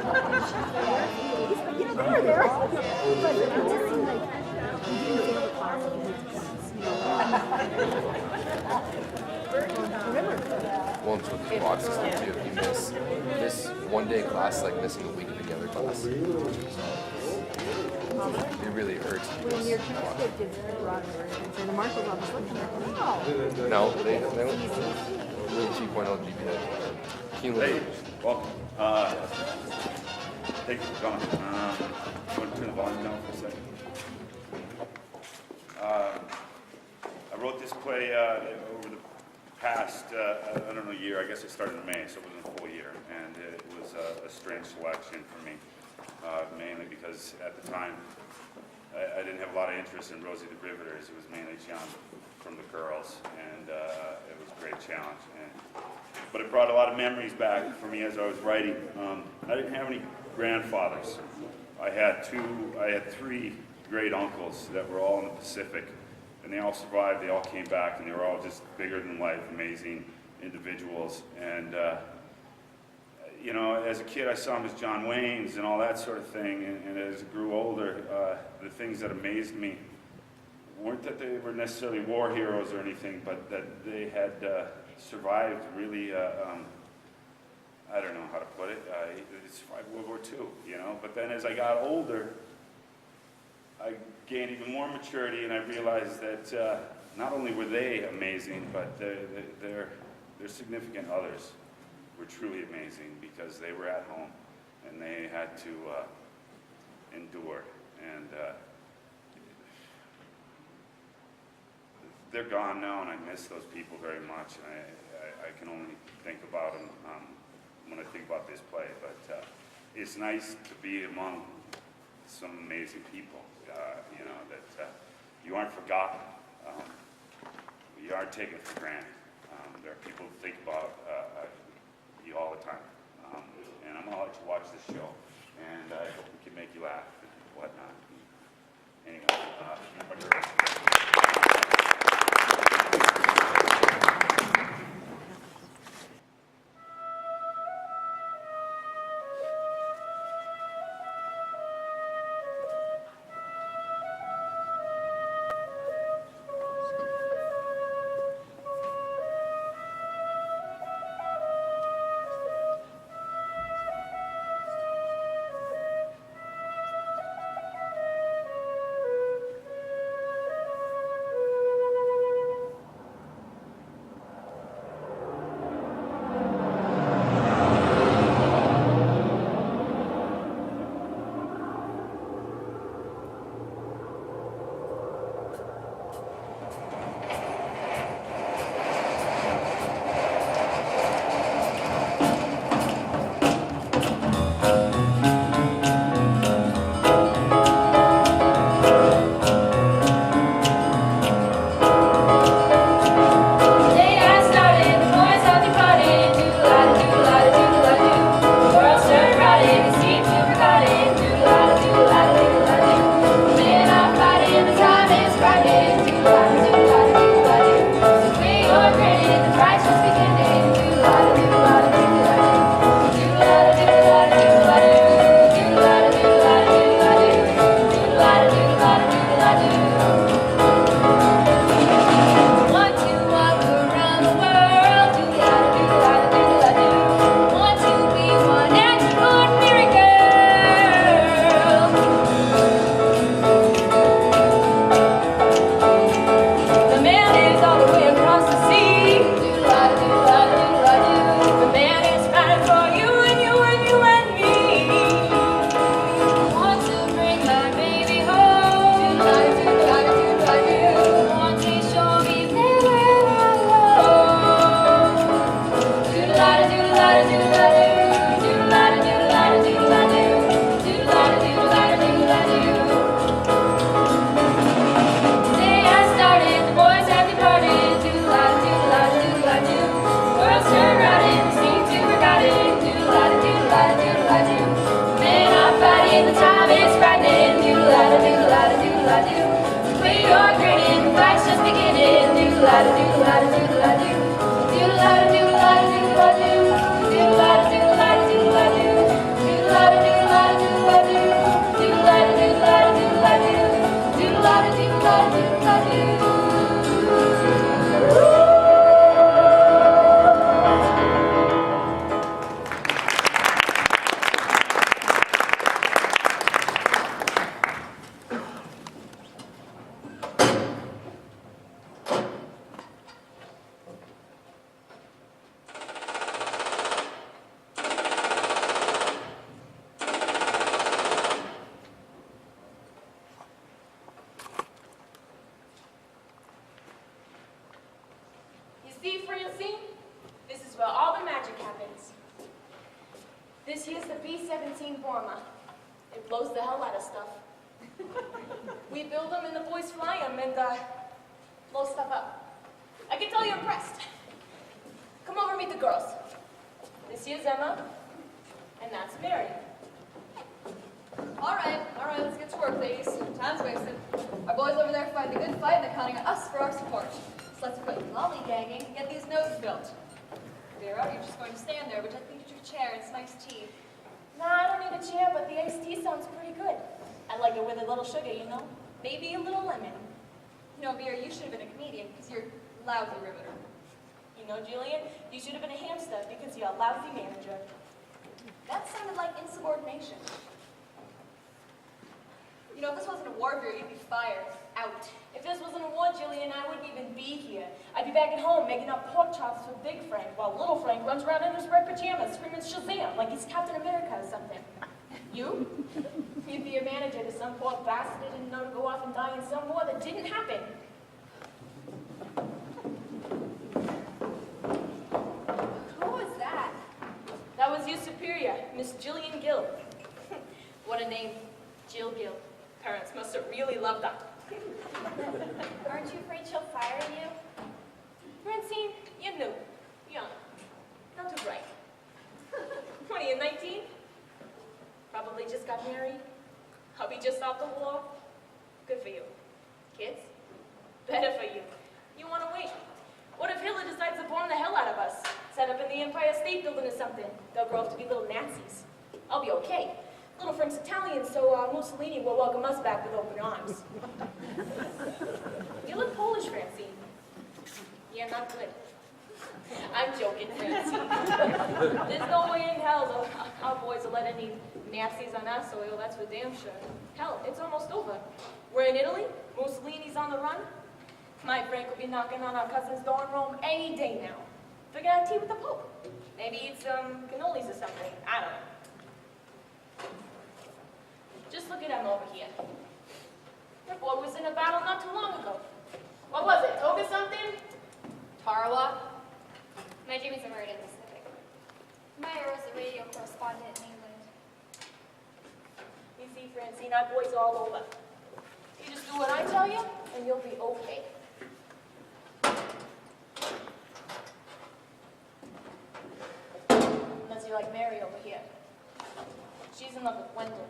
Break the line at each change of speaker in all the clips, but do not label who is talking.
You know, they were there. But it just seemed like you didn't feel the class.
Once with the box system too, if you miss one day class, like missing a week of the other class. So it really hurts.
When your transcript is brought over and the marshal's office looking at it,
no, they don't. Really 2.0 GPA.
Hey, welcome. Thank you for coming. You want to turn the volume down for a second? I wrote this play over the past, I don't know, year. I guess it started in May, so it wasn't a full year. And it was a strange selection for me, mainly because at the time, I didn't have a lot of interest in Rosie the Riveter. It was mainly John from the girls, and it was a great challenge. But it brought a lot of memories back for me as I was writing. I didn't have any grandfathers. I had three great uncles that were all in the Pacific, and they all survived. They all came back, and they were all just bigger than life, amazing individuals. And you know, as a kid, I saw them as John Waynes and all that sort of thing. And as I grew older, the things that amazed me weren't that they were necessarily war heroes or anything, but that they had survived really, I don't know how to put it, they survived World War II, you know? But then as I got older, I gained even more maturity, and I realized that not only were they amazing, but their significant others were truly amazing, because they were at home and they had to endure. And they're gone now, and I miss those people very much. I can only think about them when I think about this play, but it's nice to be among some amazing people, you know, that you aren't forgotten, you aren't taken for granted. There are people who think about you all the time, and I'm gonna let you watch this show, and I hope we can make you laugh and whatnot. Anyway,
This here's the B-17 bomber. It blows the hell out of stuff. We build them and the boys fly them and blow stuff up. I can tell you're impressed. Come over and meet the girls. This here's Emma, and that's Mary.
All right, let's get to work, ladies. Time's wasted. Our boys over there fighting a good fight and they're counting on us for our support. So let's quit lollygagging and get these noses built. Vera, you're just going to stand there, but I think it's your chair and some iced tea.
Nah, I don't need a chair, but the iced tea sounds pretty good. I like it with a little sugar, you know? Maybe a little lemon.
You know, Vera, you should have been a comedian because you're lousy riveter.
You know, Jillian, you should have been a hamster because you're a lousy manager. That sounded like insubordination.
You know, if this wasn't a war, Vera, you'd be fired. Out.
If this wasn't a war, Jillian, I wouldn't even be here. I'd be back at home making up pork chops for Big Frank while Little Frank runs around in his red pajamas screaming Shazam like he's Captain America or something. You? You'd be a manager to some poor bastard that didn't know to go off and die in some war that didn't happen.
Who was that?
That was your superior, Miss Jillian Gill. What a name, Jill Gill. Parents must have really loved her.
Aren't you afraid she'll fire you?
Francine, you're new, young, not too bright. What are you, 19? Probably just got married. Hubby just off the war. Good for you. Kids? Better for you. You want to wait. What if Hitler decides to bomb the hell out of us? Set up in the Empire State Building or something. They'll grow up to be little Nazis. I'll be okay. Little Frank's Italian, so Mussolini will welcome us back with open arms. You look Polish, Francine. Yeah, not good. I'm joking, Francine. There's no way in hell our boys will let any Nazis on our soil, that's for damn sure. Hell, it's almost over. We're in Italy, Mussolini's on the run. My Frank will be knocking on our cousin's door in Rome any day now. They're gonna have tea with the Pope. Maybe eat some cannolis or something, I don't know. Just look at him over here. Your boy was in a battle not too long ago. What was it, Toga something?
Tarawa?
My Jimmy's a married in the Pacific. Myra was a radio correspondent in England.
You see, Francine, our boys all over. You just do what I tell you, and you'll be okay. Unless you like Mary over here. She's in love with Wendall.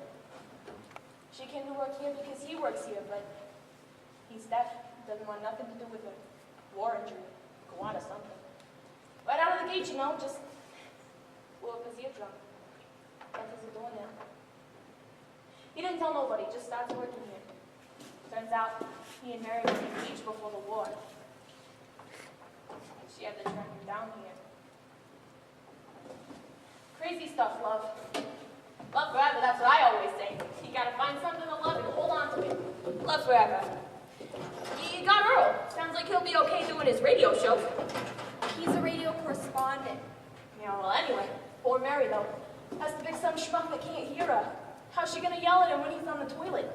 She came to work here because he works here, but he's deaf. Doesn't want nothing to do with a war injury. Go on or something. Right out of the gate, you know, just blew up his eardrum. Deaf as a doornail. He didn't tell nobody, just starts working here. Turns out he and Mary were engaged before the war. She had to turn him down here. Crazy stuff, love. Love forever, that's what I always say. You gotta find something to love and hold on to it. Love forever. You got Earl. Sounds like he'll be okay doing his radio show.
He's a radio correspondent.
Yeah, well, anyway, poor Mary, though. Has to pick some schmuck that can't hear her. How's she gonna yell at him when he's on the toilet?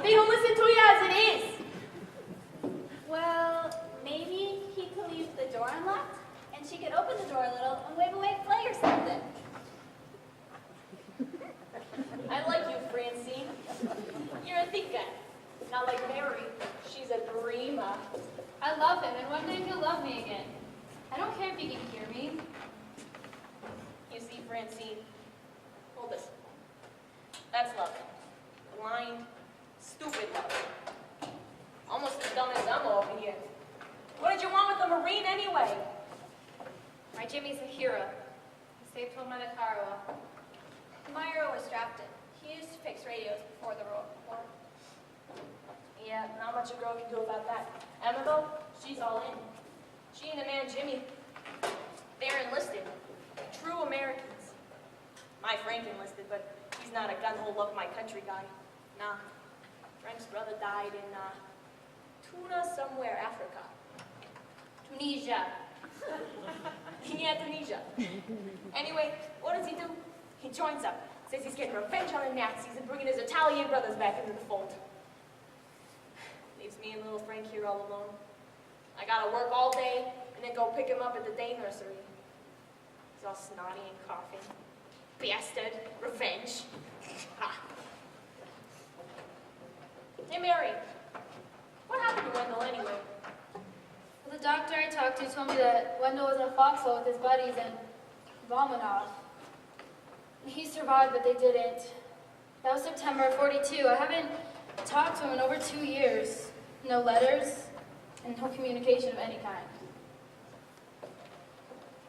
They don't listen to you as it is.
Well, maybe he could leave the door unlocked, and she could open the door a little and wave away play or something.
I like you, Francine. You're a thinker. Not like Mary. She's a dreamer.
I love him, and one day he'll love me again. I don't care if he can hear me.
You see, Francine, hold this. That's love. Blind, stupid love. Almost as dumb as I'm over here. What did you want with the Marine anyway?
My Jimmy's a hero. He saved home on a Tarawa.
Myra was drafted. He used to fix radios before the war.
Yeah, not much a girl can do about that. Emma, though, she's all in. She and the man Jimmy, they're enlisted. True Americans. My Frank enlisted, but he's not a gun-hole love my country guy. Nah. Frank's brother died in, Tuna somewhere, Africa. Tunisia. Yeah, Tunisia. Anyway, what does he do? He joins up. Says he's getting revenge on the Nazis and bringing his Italian brothers back into the fold. Leaves me and little Frank here all alone. I gotta work all day and then go pick him up at the day nursery. He's all snotty and coughing. Bastard. Revenge. Ha. Hey, Mary. What happened to Wendall anyway?
Well, the doctor I talked to told me that Wendall was in a foxhole with his buddies and the bomb went off. He survived, but they didn't. That was September of '42. I haven't talked to him in over 2 years. No letters and no communication of any kind.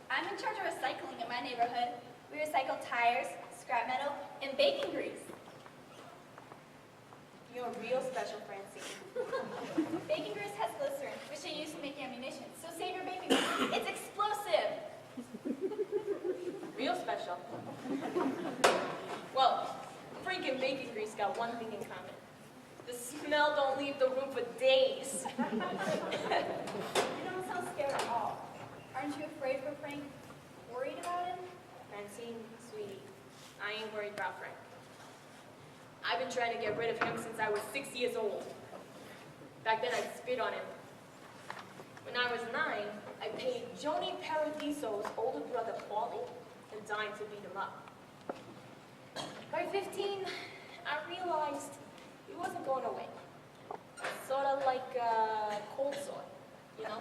I'm in charge of recycling in my neighborhood. We recycle tires, scrap metal, and bacon grease.
You're real special, Francine.
Bacon grease has glycerin, which they use to make ammunition. So save your bacon grease. It's explosive.
Real special. Well, freaking bacon grease got one thing in common. The smell don't leave the room for days.
You don't sound scared at all. Aren't you afraid for Frank? Worried about him?
Francine, sweetie, I ain't worried about Frank. I've been trying to get rid of him since I was 6 years old. Back then, I'd spit on him. When I was 9, I paid Joni Paradiso's older brother, Paulie, a dime to beat him up. By 15, I realized he wasn't going away. Sort of like a cold sore, you know?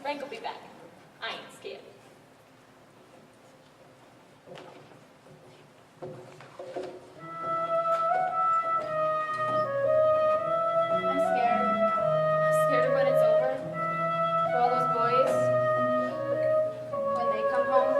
Frank will be back. I ain't scared.
I'm scared. I'm scared of when it's over. For all those boys. When they come home.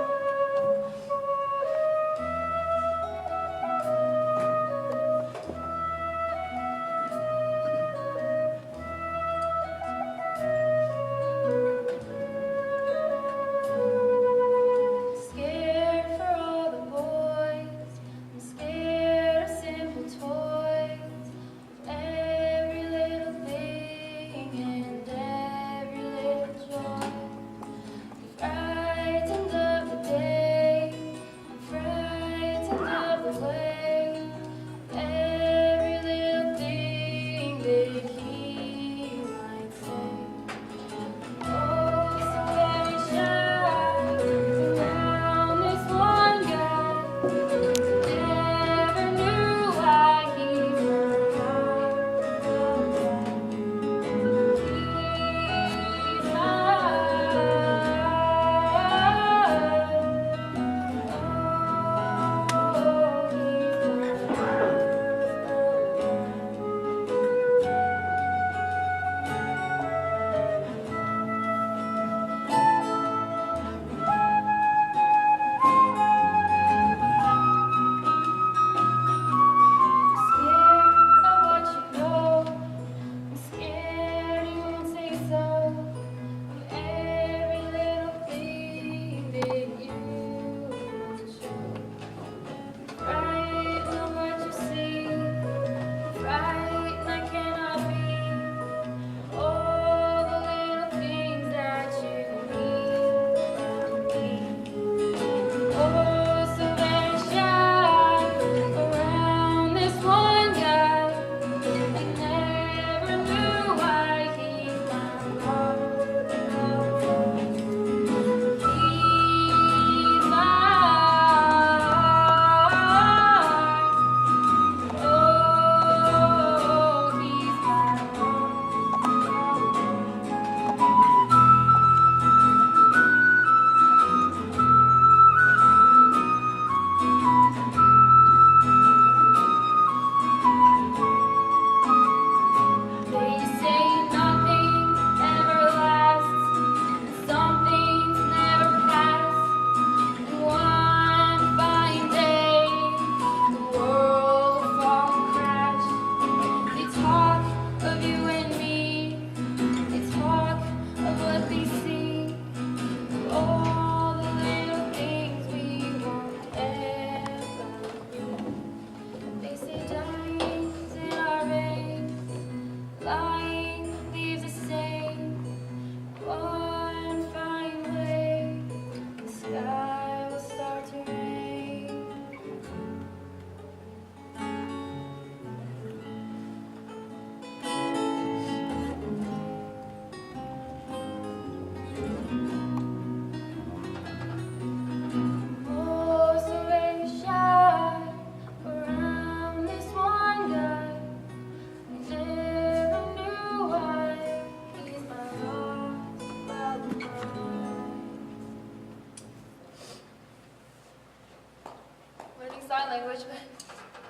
language, but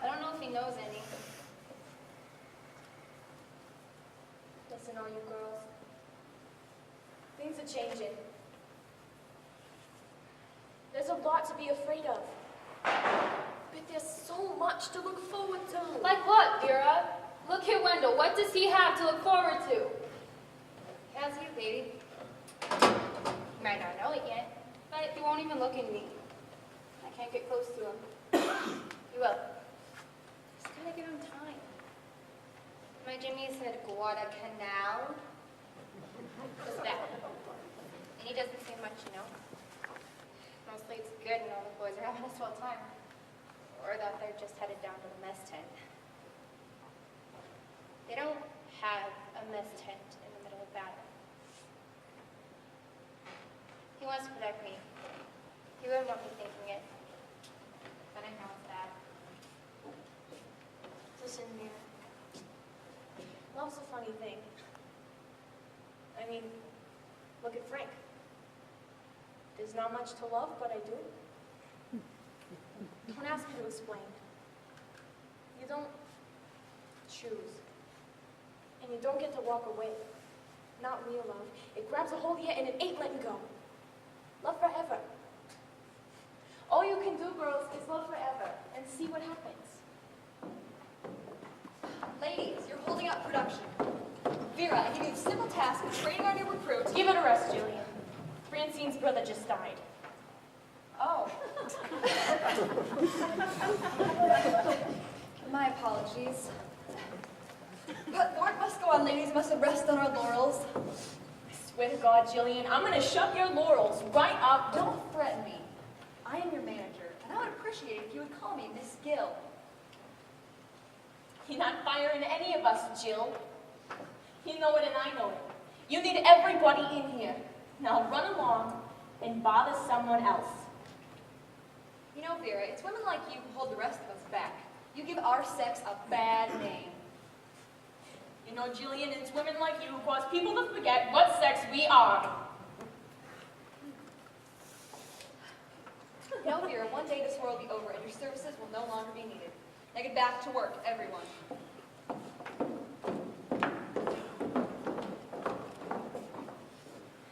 I don't know if he knows any.
Listen, all you girls. Things are changing. There's a lot to be afraid of. But there's so much to look forward to.
Like what, Vera? Look at Wendall. What does he have to look forward to?
How's you, baby? You might not know it yet,
But he won't even look at me. I can't get close to him.
you will. Just gotta give him time. My Jimmy said Guadalcanal. Just that. And he doesn't say much, you know. Mostly it's good and all the boys are having a swell time. Or that they're just headed down to the mess tent. They don't have a mess tent in the middle of battle. He wants to protect me. He wouldn't want me thinking it. But I know it's bad.
Listen, Mira. Love's a funny thing. I mean, look at Frank. There's not much to love, but I do. Don't ask me to explain. You don't choose. And you don't get to walk away. Not real love. It grabs a hold of you and it ain't letting go. Love forever. All you can do, girls, is love forever and see what happens.
Ladies, you're holding up production. Vera, I give you the simple task of training our new recruit.
Give it a rest, Jillian. Francine's brother just died.
Oh. My apologies. But work must go on, ladies. Mustn't rest on our laurels.
I swear to God, Jillian, I'm gonna shove your laurels right up.
Don't threaten me. I am your manager, and I would appreciate it if you would call me Miss Gill.
You're not firing any of us, Jill. You know it and I know it. You need everybody in here. Now run along and bother someone else.
You know, Vera, it's women like you who hold the rest of us back. You give our sex a bad name.
You know, Jillian, it's women like you who cause people to forget what sex we are.
You know, Vera, one day this war will be over and your services will no longer be needed. Now get back to work, everyone.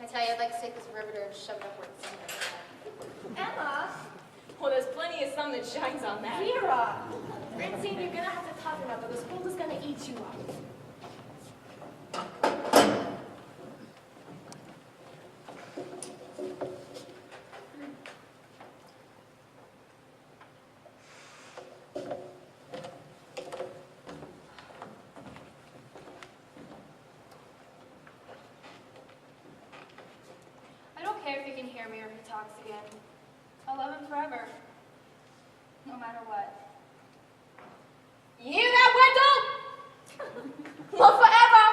I tell you, I'd like to take this riveter and shove it up where it's somewhere.
Emma!
Well, there's plenty of sun that shines on that.
Vera! Francine, you're gonna have to toughen up or this cold is gonna eat you up.
I don't care if you can hear me or if he talks again. I'll love him forever. No matter what.
You hear that, Wendall? Love forever!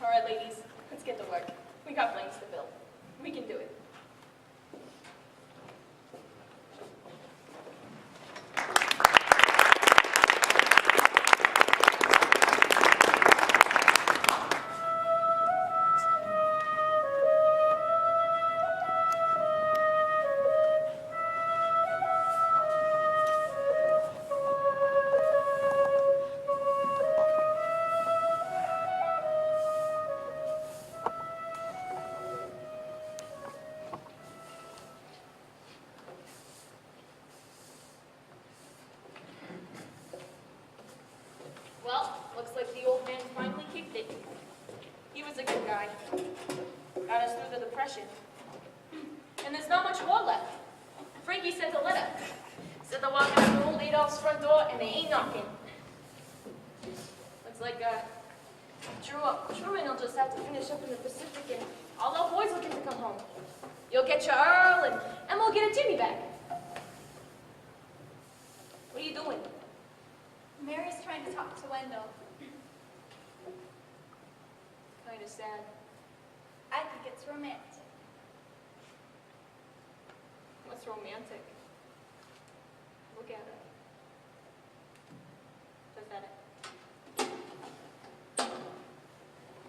All right, ladies, let's get to work. We got planes to build. We can do it. Well, looks like the old man finally kicked it. He was a good guy. Got us through the Depression. And there's not much war left. Frankie sent a letter. Said they're walking out the old Adolph's front door and they ain't knocking. Looks like, Truman will just have to finish up in the Pacific and all our boys looking to come home. You'll get your Earl and Emma will get a Jimmy back. What are you doing?
Mary's trying to talk to Wendall.
Kind of sad.
I think it's romantic.
What's romantic? Look at it. Pathetic.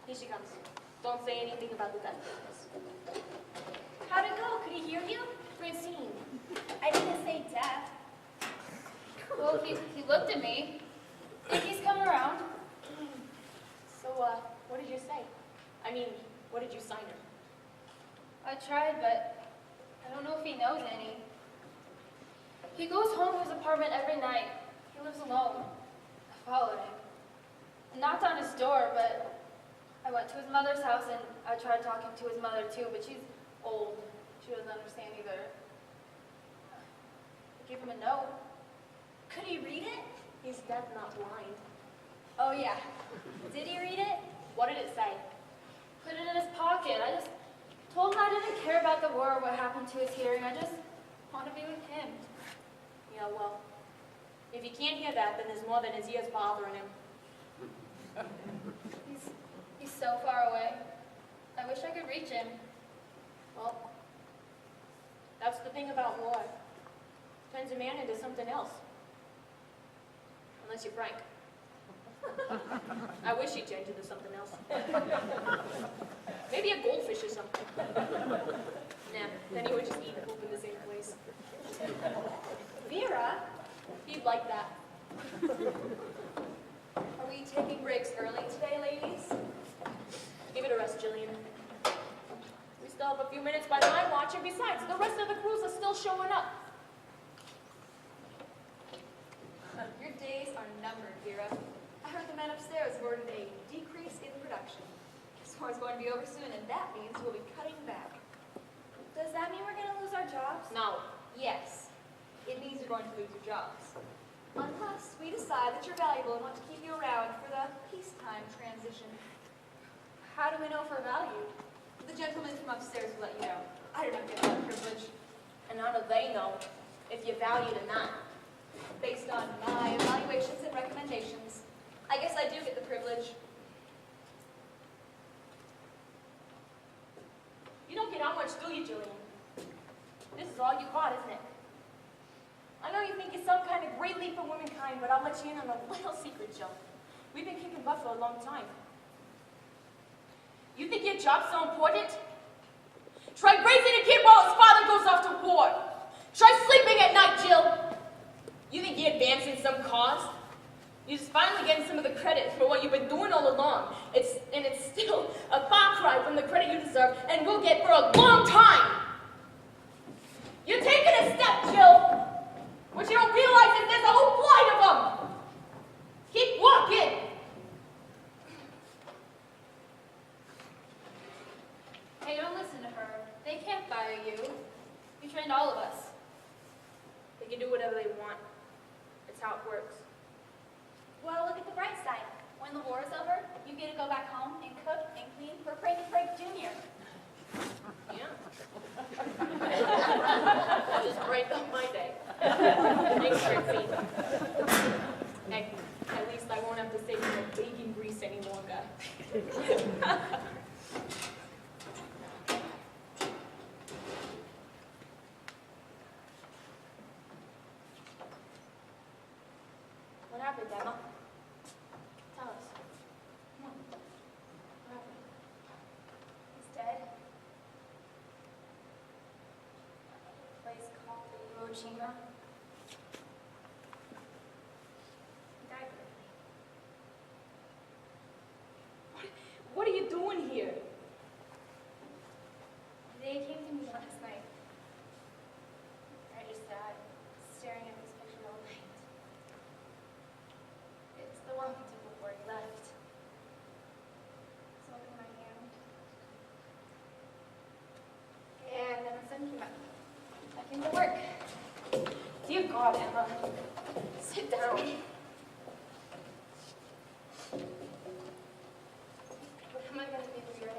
Here she comes. Don't say anything about the death business.
How'd it go? Could he hear you?
Francine.
I didn't say death.
Well, he looked at me. Think he's come around.
So, what did you say? I mean, what did you sign her?
I tried, but I don't know if he knows any. He goes home to his apartment every night. He lives alone. I followed him. I knocked on his door, but I went to his mother's house and I tried talking to his mother too, but she's old. She doesn't understand either. I gave him a note.
Could he read it?
He's deaf, not blind.
Oh yeah. Did he read it?
What did it say?
Put it in his pocket. I just told him I didn't care about the war or what happened to his hearing. I just want to be with him.
Yeah, well, if he can't hear that, then there's more than his ears bothering him.
He's so far away. I wish I could reach him.
Well, that's the thing about war. Turns a man into something else. Unless you're Frank. I wish he'd change into something else. Maybe a goldfish or something. Nah, then he would just eat poop in the same place.
Vera?
He'd like that.
Are we taking breaks early today, ladies?
Give it a rest, Jillian. We still have a few minutes by my watch, and besides, the rest of the crews are still showing up.
Your days are numbered, Vera. I heard the men upstairs have ordered a decrease in production. This war's going to be over soon, and that means we'll be cutting back.
Does that mean we're gonna lose our jobs?
No.
Yes, it means you're going to lose your jobs. Unless we decide that you're valuable and want to keep you around for the peacetime transition.
How do we know if we're valued?
The gentleman from upstairs will let you know. I do not get that privilege.
And how do they know if you're valued or not?
Based on my evaluations and recommendations, I guess I do get the privilege.
You don't get out much, do you, Jillian? This is all you got, isn't it? I know you think it's some kind of great leap for womankind, but I'll let you in on a little secret, Jill. We've been kicking butt for a long time. You think your job's so important? Try raising a kid while his father goes off to war. Try sleeping at night, Jill. You think you're advancing some cause? You're just finally getting some of the credit for what you've been doing all along. It's still a far cry from the credit you deserve and will get for a long time. You're taking a step, Jill. What you don't realize is there's a whole flight of them. Keep walking.
Hey, don't listen to her. They can't fire you. You trained all of us.
They can do whatever they want. It's how it works.
Well, look at the bright side. When the war is over, you get to go back home and cook and clean for Frank and Frank Jr.
Yeah. Just brighten up my day. Thanks, Francine. Hey, at least I won't have to save you the bacon grease any longer. What happened, Emma? Tell us. Come on. What happened?
He's dead. Place called Hiroshima. He died quickly.
What are you doing here?
They came to me last night. I just sat staring at this picture all night. It's the one he took before he left. It's holding my hand. And then the sun came up. Back into work.
Dear God, Emma. Sit down.
What am I going to do here?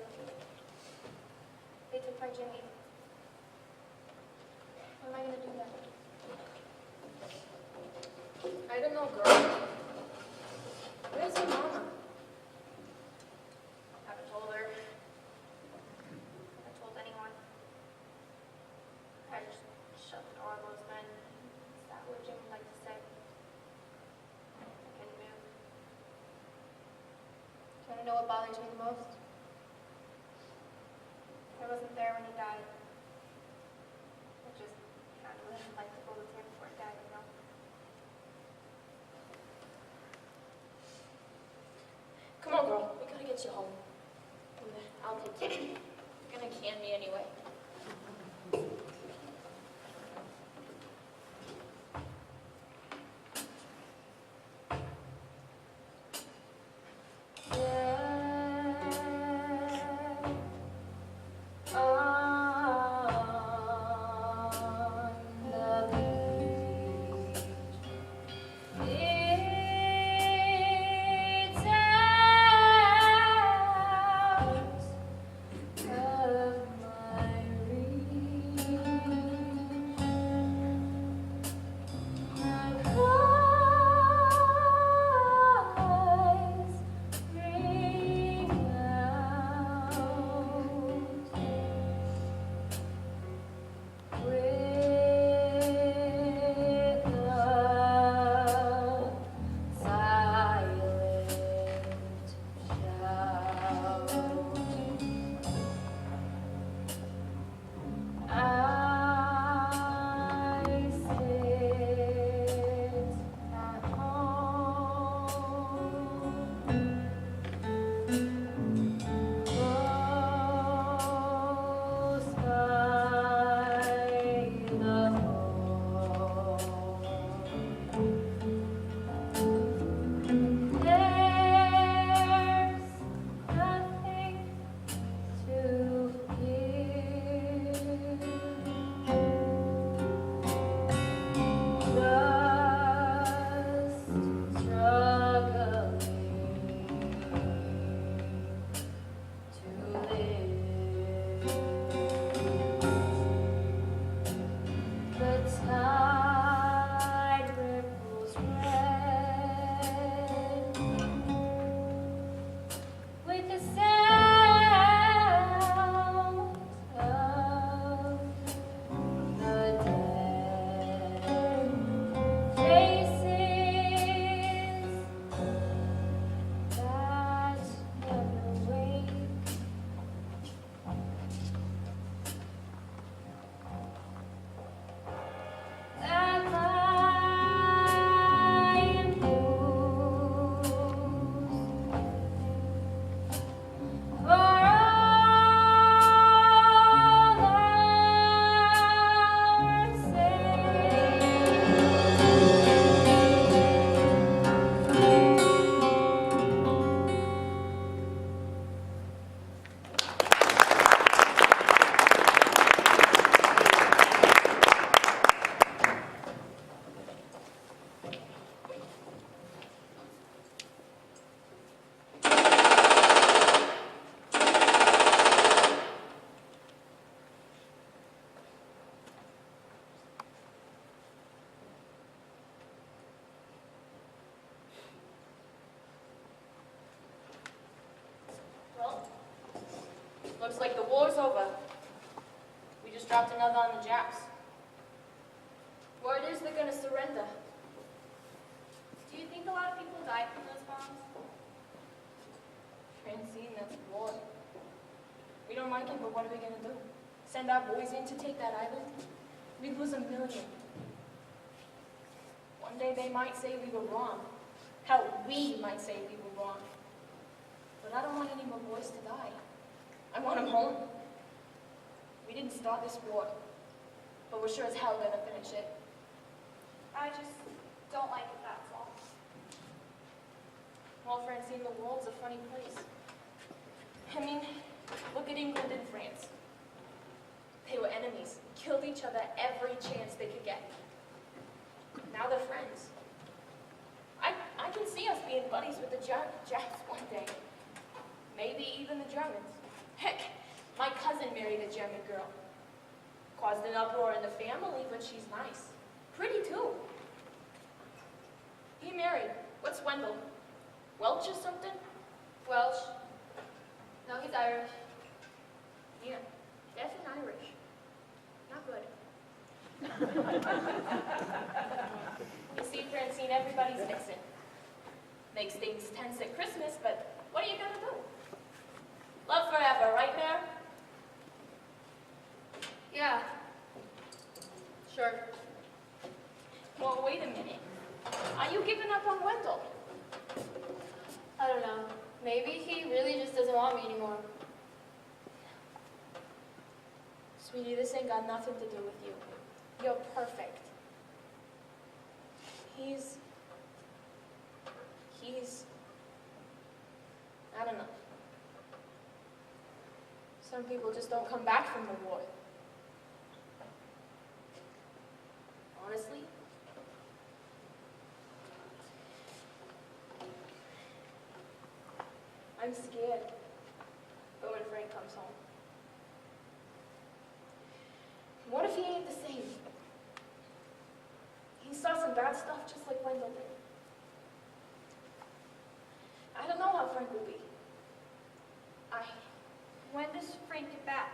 They took my Jimmy. What am I going to do now?
I don't know, girl. Where's your mama?
Haven't told her. Haven't told anyone. I just shut the door on those men. Is that what Jim would like to say? I couldn't move. Do you want to know what bothers me the most? I wasn't there when he died. I just kind of would have liked to go with him before he died, you know?
get you home. I'll take care of you. You're gonna can me anyway. Looks like the war's over. We just dropped another on the Japs. Word is they're gonna surrender.
Do you think a lot of people died from those bombs?
Francine, that's war. We don't like it, but what are we gonna do? Send our boys in to take that island? We'd lose 1 million. One day they might say we were wrong. Hell, we might say we were wrong. But I don't want any more boys to die. I want them home. We didn't start this war, but we're sure as hell gonna finish it.
I just don't like it, that's all.
Well, Francine, the world's a funny place. I mean, look at England and France. They were enemies, killed each other every chance they could get. Now they're friends. I can see us being buddies with the Japs one day. Maybe even the Germans. Heck, my cousin married a German girl. Caused an uproar in the family, but she's nice. Pretty, too. He married. What's Wendall? Welch or something?
Welsh. No, he's Irish.
Yeah, deaf and Irish. Not good. You see, Francine, everybody's mixing. Makes things tense at Christmas, but what are you gonna do? Love forever, right, Mare?
Yeah. Sure.
Well, wait a minute. Are you giving up on Wendall?
I don't know. Maybe he really just doesn't want me anymore.
Sweetie, this ain't got nothing to do with you. You're perfect. He's, I don't know. Some people just don't come back from the war. Honestly, I'm scared for when Frank comes home. What if he ain't the same? He saw some bad stuff just like Wendall did. I don't know how Frank will be.
When does Frank get back?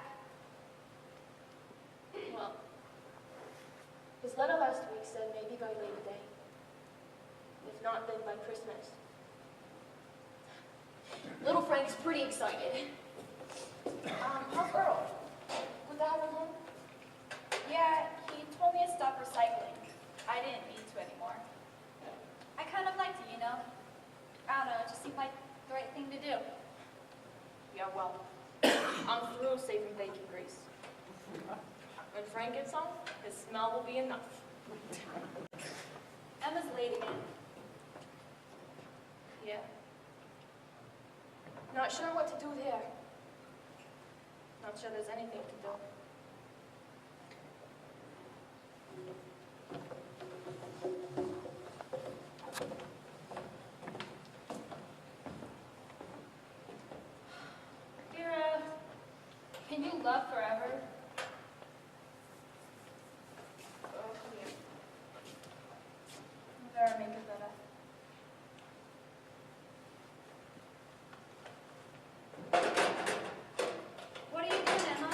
Well, his letter last week said maybe by Labor Day. If not, then by Christmas. Little Frank's pretty excited. How's Earl? Good to have him home?
Yeah, he told me to stop recycling. I didn't mean to anymore. I kind of liked it, you know? I don't know, it just seemed like the right thing to do.
Yeah, well, I'm through saving bacon grease. When Frank gets home, his smell will be enough.
Emma's late again.
Yeah. Not sure what to do there. Not sure there's anything to do.
Vera, can you love forever?
Oh, come here. Vera, make it better.
What are you doing, Emma?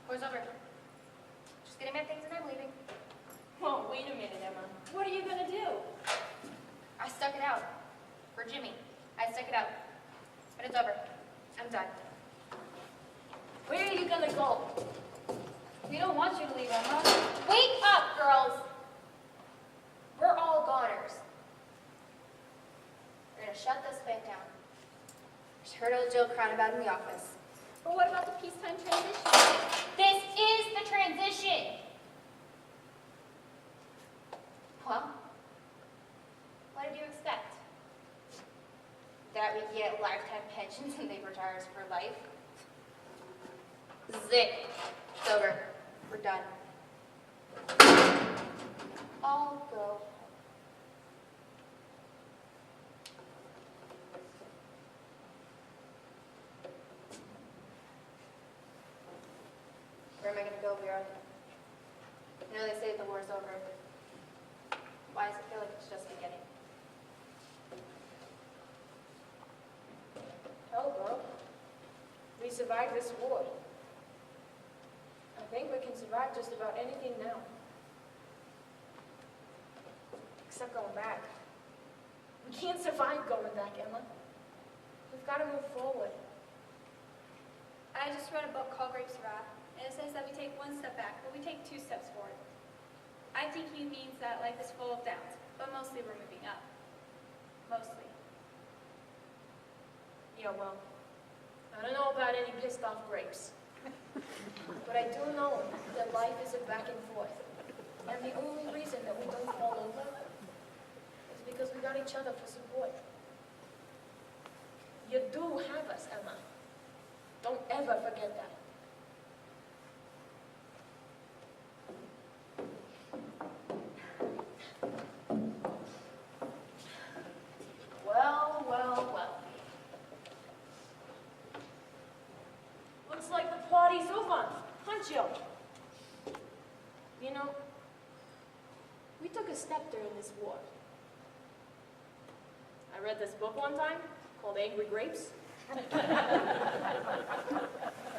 Where's over? Just getting my things and I'm leaving. Whoa, wait a minute, Emma.
What are you gonna do?
I stuck it out. For Jimmy. I stuck it out. But it's over. I'm done. Where are you gonna go?
We don't want you to leave, Emma.
Wake up, girls! We're all goners. We're gonna shut this bank down. Just heard old Jill crying about it in the office.
But what about the peacetime transition?
This is the transition! Well, what did you expect? That we get lifetime pensions and they retire us for life? This is it. It's over. We're done. I'll go. Where am I going to go, Vera? You know they say the war's over. Why does it feel like it's just beginning? Hell, girl. We survived this war. I think we can survive just about anything now. Except going back. We can't survive going back, Emma. We've got to move forward.
I just read a book called Grapes of Wrath, and it says that we take one step back, but we take 2 steps forward. I think he means that life is full of downs, but mostly we're moving up. Mostly.
Yeah, well, I don't know about any pissed off grapes. But I do know that life is a back and forth. And the only reason that we don't fall over is because we got each other for support. You do have us, Emma. Don't ever forget that. Well, well, well. Looks like the party's over, huh, Jill? You know, we took a step during this war. I read this book one time called Angry Grapes. It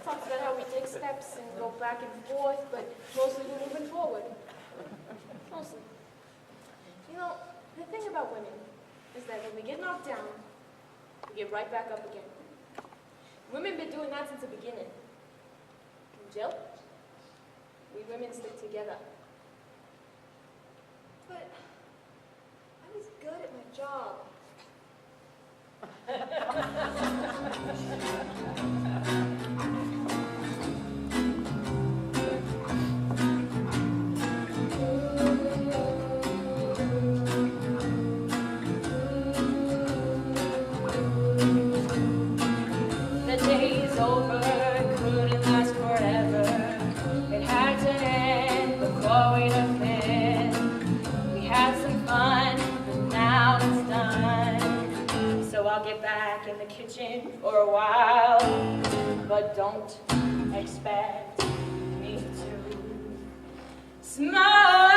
talks about how we take steps and go back and forth, but mostly we're moving forward. Mostly. You know, the thing about women is that when we get knocked down, we get right back up again. Women been doing that since the beginning. And Jill, we women stick together.
But I was good at my job.
I'll get back in the kitchen for a while, but don't expect me to smile.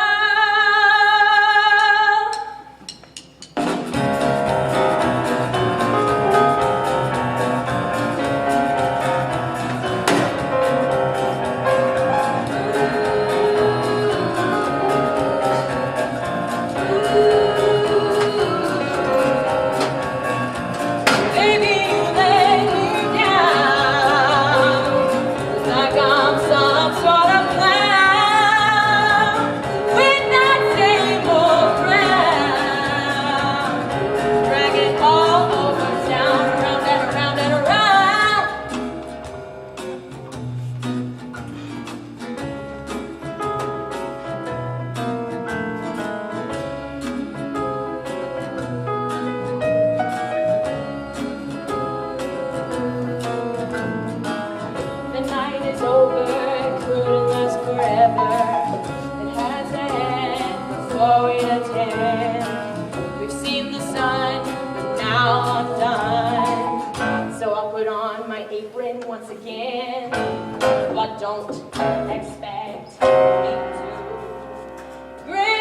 Don't expect me to grin.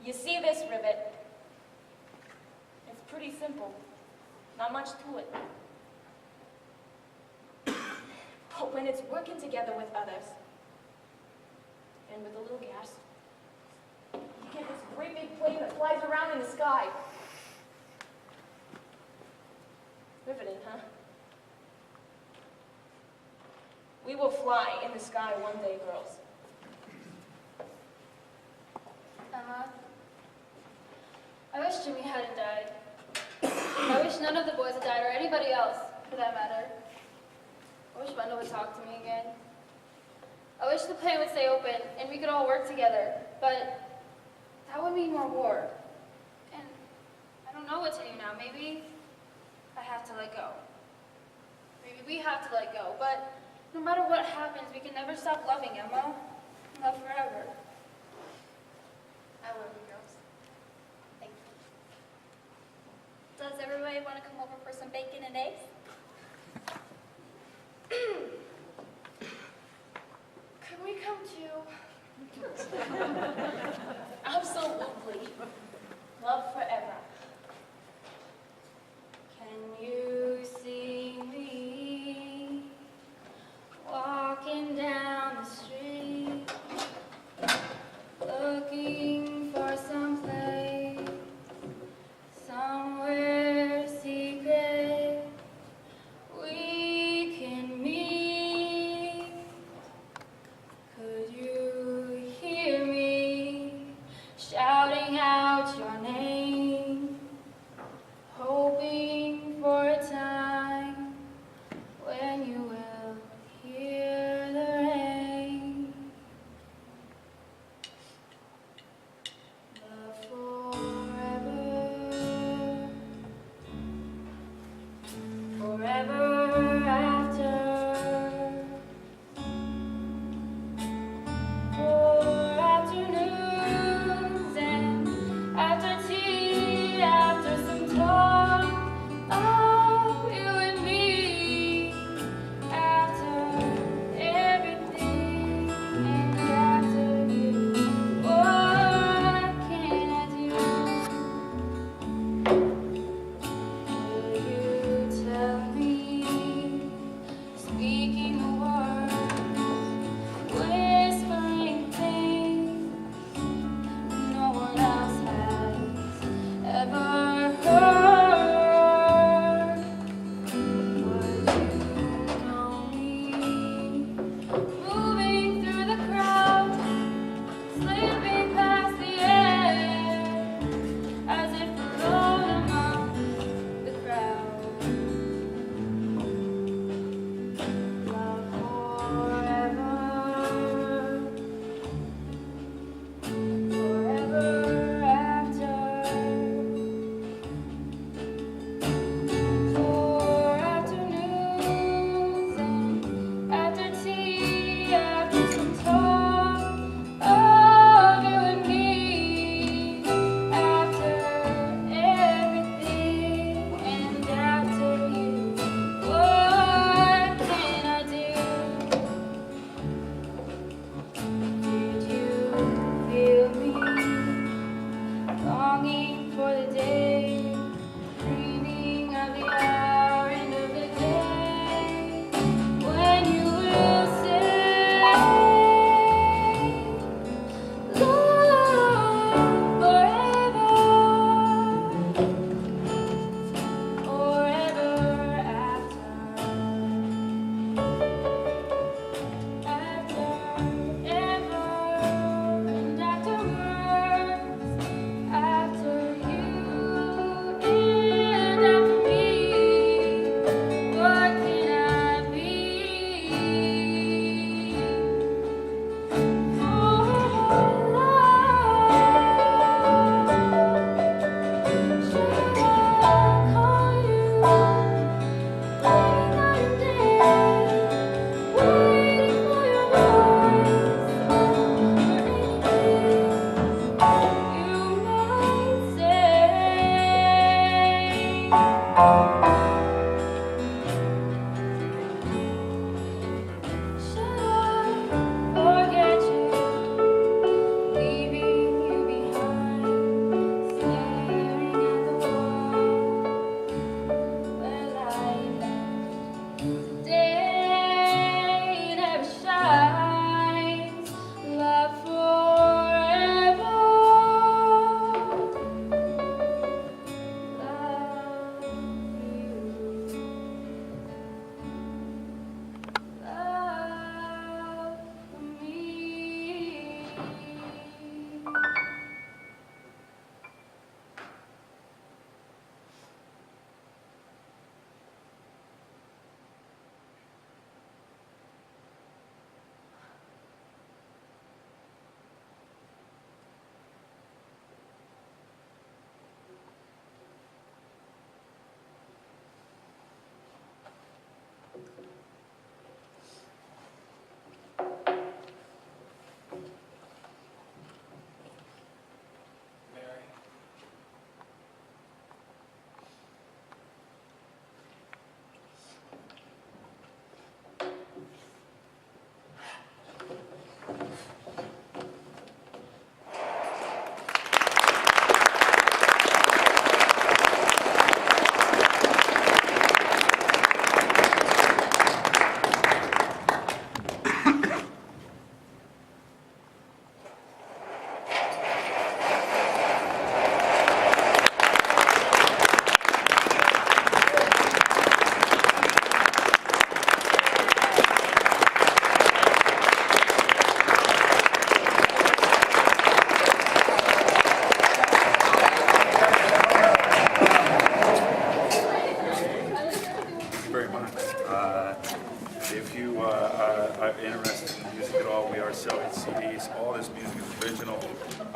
You see this rivet? It's pretty simple. Not much to it. But when it's working together with others, and with a little gas, you get this great big plane that flies around in the sky. Riveting, huh? We will fly in the sky one day, girls.
Emma, I wish Jimmy hadn't died. I wish none of the boys had died, or anybody else, for that matter. I wish Wendall would talk to me again. I wish the plane would stay open, and we could all work together, but that would mean more war. And I don't know what to do now. Maybe I have to let go. Maybe we have to let go, but no matter what happens, we can never stop loving, Emma. Love forever. I love you, girls.
Thank you. Does everybody want to come over for some bacon and eggs?
Could we come too?
Absolutely. Love forever.
Can you see me walking down the street, looking for some place, somewhere secret we can meet? Could you hear me shouting out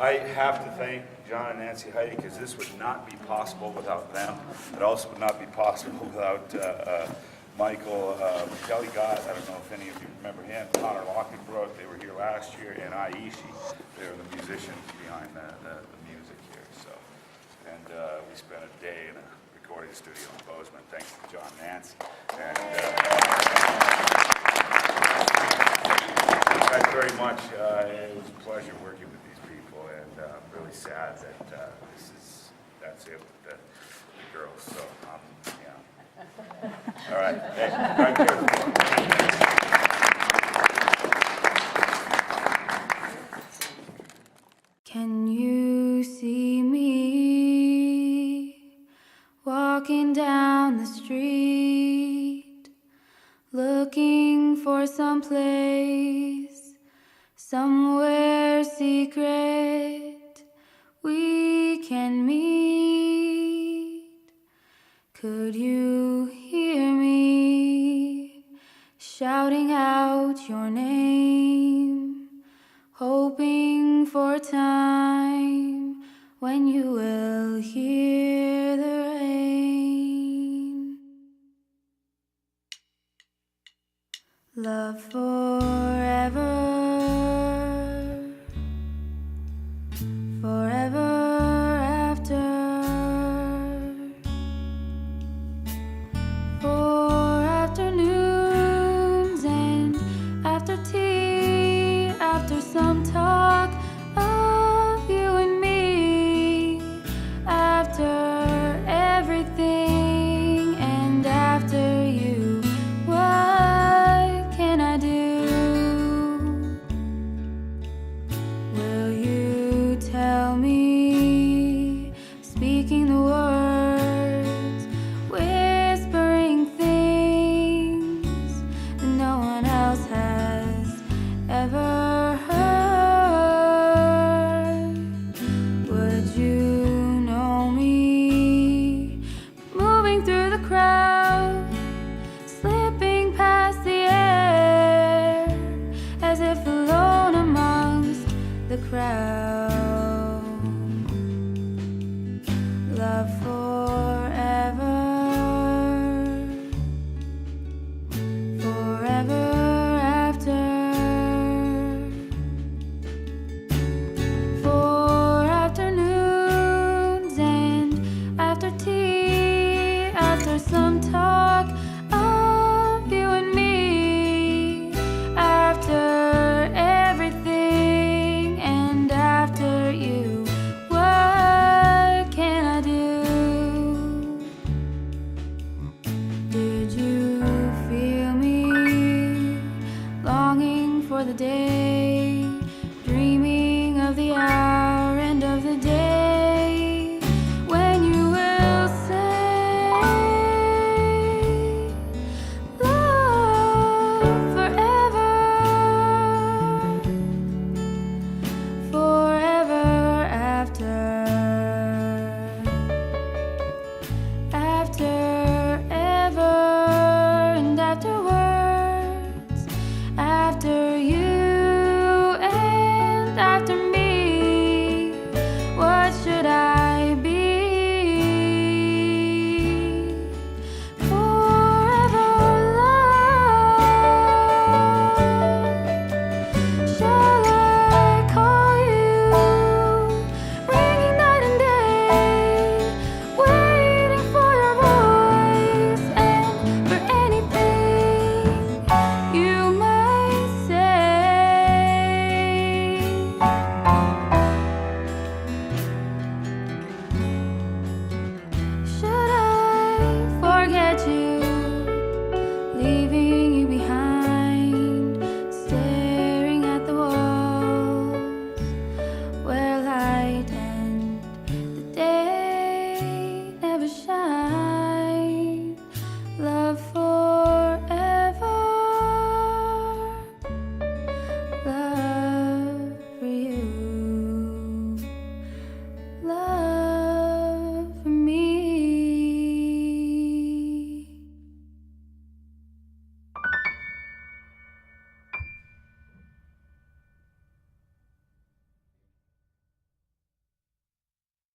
I have to thank John and Nancy Heidi because this would not be possible without them. It also would not be possible without Michael McKelligott. I don't know if any of you remember him. Connor Lachenbruch, they were here last year, and Ishii. They were the musicians behind the music here. So, and we spent a day in a recording studio in Bozeman, thanks to John and Nancy. And thank you very much. It was a pleasure working with these people, and I'm really sad that that's it with the girls. So, yeah. All right. Hey, right here.
Can you see me walking down the street, looking for some place, somewhere secret we can meet? Could you hear me shouting out your name, hoping for a time when you will hear the rain? Love forever